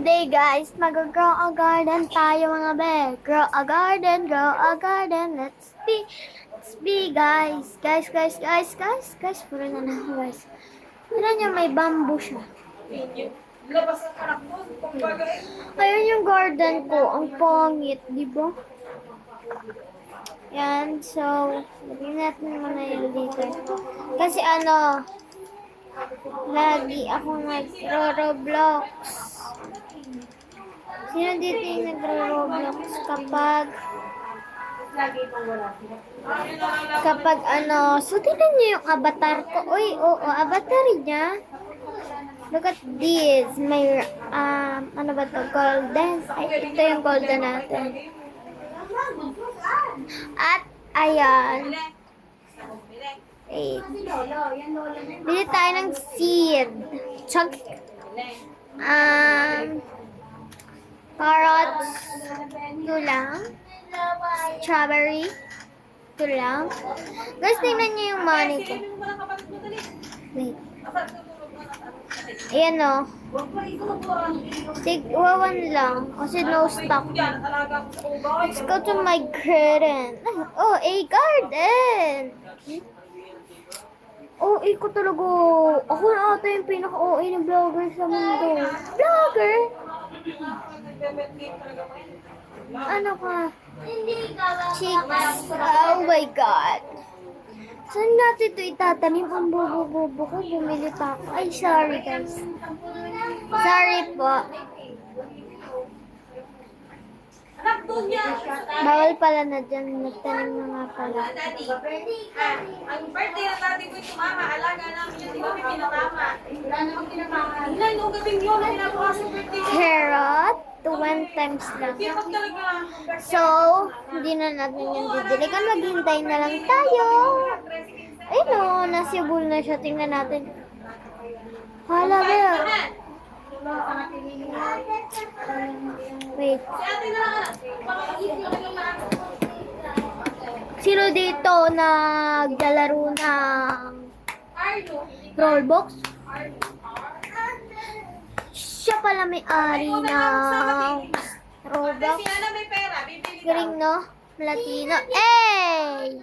Today guys, mag-grow a garden tayo mga be. Grow a garden, let's be guys. Guys, puro na na guys. Tignan niyo, may bamboo siya. Ayun yung garden ko, ang pangit, di ba? Yan, so, lagyan natin muna yun dito. Kasi lagi akong nagro-roblox. Sino dito yung nagro-roblox kapag so tingnan niyo yung avatar ko. Uy, oo, avatar niya. Look at this. May, ano ba to? Golden. Ay, ito yung golden natin. At, ayan. Wait. Bili tayo ng seed. Chunk. Carrots. Ito lang. Strawberry. Ito lang. Guys, tingnan niyo yung money ko. Wait. Ayan o. Tigwawan lang. Kasi no stock. Let's go to my garden. Oh, a garden! OA ko talaga. Ako na ata yung pinaka-OA na vlogger sa mundo. Vlogger? Ano ka? Chicks. Oh my God. Saan natin ito itatanim? Ang bobo-bobo ko. Bumili pa ako. Ay, sorry guys. Sorry po. Bawal pala na dyan. Nagtanim na nga pala. Ang birthday na natin ko yung mama, alaga namin yun. Di ba may pinatama? Wala namang pinatama. Ilan yung gabing yun na pinabukas yung birthday niya? Carrot. 20 times lang. Hirap talaga. So, hindi na natin yung didiligan. Maghintay na lang tayo. Ay no, nasibul na siya. Tingnan natin. Hala, Bel. Wait. Sino dito naglalaro ng Roblox? Siya pala may-ari ng Roblox. Kasi may pera, bibili ka. Galing, no? Latino. Hey!